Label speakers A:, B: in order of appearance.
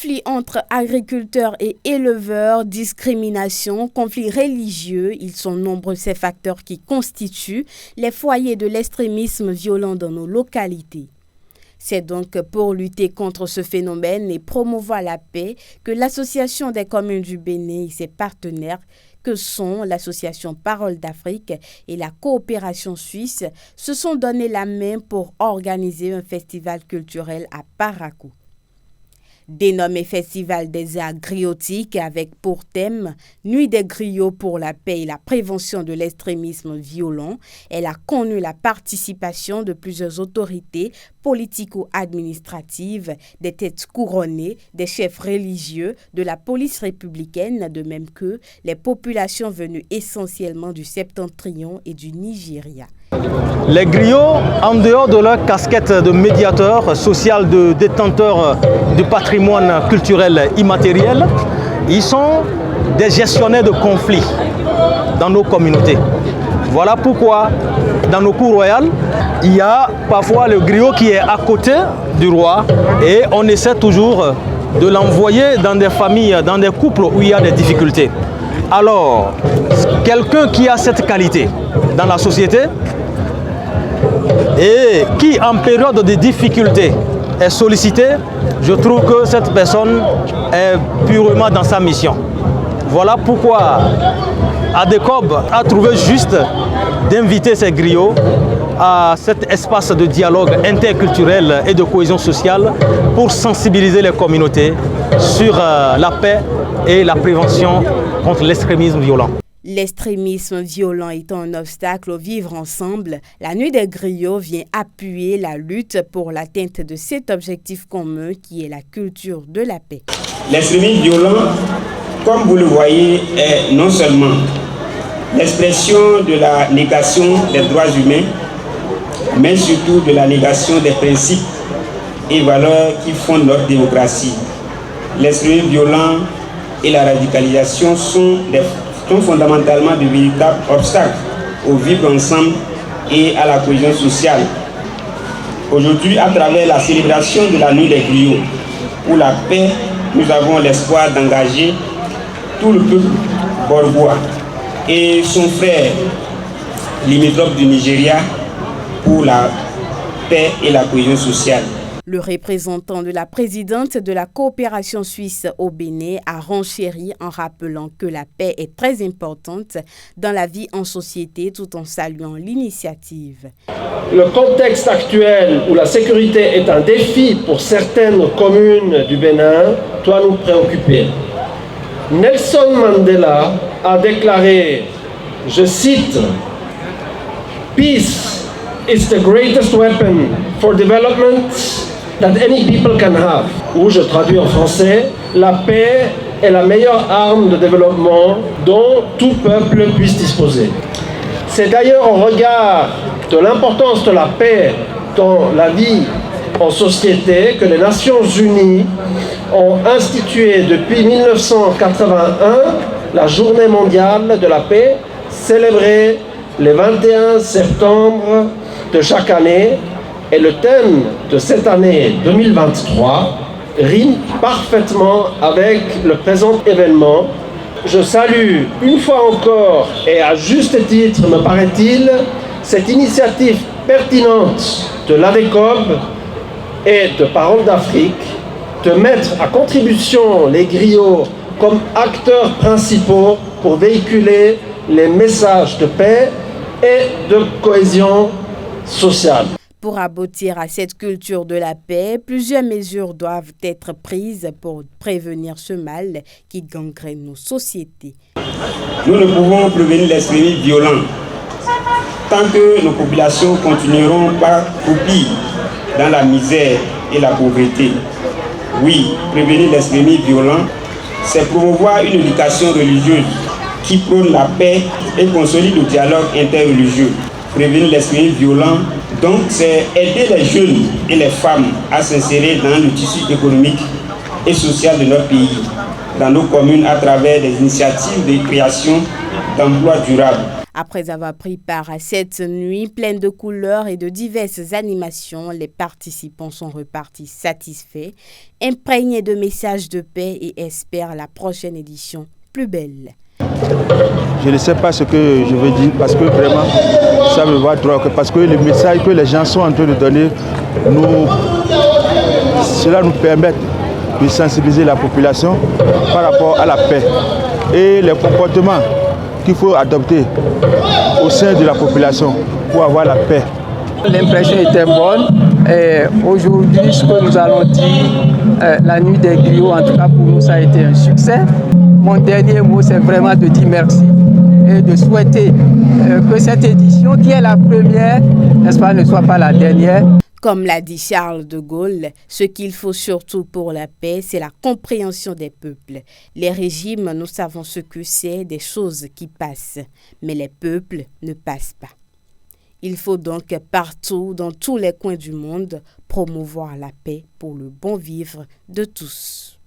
A: Conflits entre agriculteurs et éleveurs, discrimination, conflits religieux, ils sont nombreux ces facteurs qui constituent les foyers de l'extrémisme violent dans nos localités. C'est donc pour lutter contre ce phénomène et promouvoir la paix que l'Association des communes du Bénin et ses partenaires, que sont l'Association Parole d'Afrique et la Coopération Suisse, se sont donné la main pour organiser un festival culturel à Parakou. Dénommé Festival des arts griotiques avec pour thème Nuit des griots pour la paix et la prévention de l'extrémisme violent, elle a connu la participation de plusieurs autorités politico-administratives, des têtes couronnées, des chefs religieux, de la police républicaine, de même que les populations venues essentiellement du Septentrion et du Nigeria.
B: Les griots, en dehors de leur casquette de médiateur social, de détenteur du patrimoine culturel immatériel, ils sont des gestionnaires de conflits dans nos communautés. Voilà pourquoi, dans nos cours royales, il y a parfois le griot qui est à côté du roi et on essaie toujours de l'envoyer dans des familles, dans des couples où il y a des difficultés. Alors, quelqu'un qui a cette qualité dans la société, et qui en période de difficulté est sollicité, je trouve que cette personne est purement dans sa mission. Voilà pourquoi ADECOB a trouvé juste d'inviter ces griots à cet espace de dialogue interculturel et de cohésion sociale pour sensibiliser les communautés sur la paix et la prévention contre l'extrémisme violent.
A: L'extrémisme violent étant un obstacle au vivre ensemble, la Nuit des griots vient appuyer la lutte pour l'atteinte de cet objectif commun qui est la culture de la paix.
C: L'extrémisme violent, comme vous le voyez, est non seulement l'expression de la négation des droits humains, mais surtout de la négation des principes et valeurs qui fondent notre démocratie. L'extrémisme violent et la radicalisation sont fondamentalement de véritables obstacles au vivre ensemble et à la cohésion sociale. Aujourd'hui, à travers la célébration de la Nuit des griots pour la paix, nous avons l'espoir d'engager tout le peuple borbois et son frère limitrophe du Nigeria pour la paix et la cohésion sociale.
A: Le représentant de la présidente de la coopération suisse au Bénin a renchéri en rappelant que la paix est très importante dans la vie en société tout en saluant l'initiative.
D: Le contexte actuel où la sécurité est un défi pour certaines communes du Bénin doit nous préoccuper. Nelson Mandela a déclaré, je cite, « Peace is the greatest weapon for development that any people can have », ou je traduis en français, la paix est la meilleure arme de développement dont tout peuple puisse disposer. C'est d'ailleurs au regard de l'importance de la paix dans la vie en société que les Nations Unies ont institué depuis 1981 la Journée mondiale de la paix, célébrée le 21 septembre de chaque année. Et le thème de cette année 2023 rime parfaitement avec le présent événement. Je salue une fois encore, et à juste titre me paraît-il, cette initiative pertinente de l'ADECOB et de Parole d'Afrique de mettre à contribution les griots comme acteurs principaux pour véhiculer les messages de paix et de cohésion sociale.
A: Pour aboutir à cette culture de la paix, plusieurs mesures doivent être prises pour prévenir ce mal qui gangrène nos sociétés.
C: Nous ne pouvons prévenir l'extrémisme violent tant que nos populations continueront par croupir dans la misère et la pauvreté. Oui, prévenir l'extrémisme violent, c'est promouvoir une éducation religieuse qui prône la paix et consolide le dialogue interreligieux. Prévenir l'extrémisme violent, donc c'est aider les jeunes et les femmes à s'insérer dans le tissu économique et social de notre pays, dans nos communes à travers des initiatives de création d'emplois durables.
A: Après avoir pris part à cette nuit pleine de couleurs et de diverses animations, les participants sont repartis satisfaits, imprégnés de messages de paix et espèrent la prochaine édition plus belle.
E: Je ne sais pas ce que je veux dire parce que vraiment ça me va droit, parce que le message que les gens sont en train de donner, cela nous permet de sensibiliser la population par rapport à la paix et les comportements qu'il faut adopter au sein de la population pour avoir la paix.
F: L'impression était bonne et aujourd'hui, ce que nous allons dire, la nuit des griots, en tout cas pour nous, ça a été un succès. Mon dernier mot, c'est vraiment de dire merci et de souhaiter que cette édition, qui est la première, n'est-ce pas, ne soit pas la dernière.
A: Comme l'a dit Charles de Gaulle, ce qu'il faut surtout pour la paix, c'est la compréhension des peuples. Les régimes, nous savons ce que c'est, des choses qui passent, mais les peuples ne passent pas. Il faut donc partout, dans tous les coins du monde, promouvoir la paix pour le bon vivre de tous.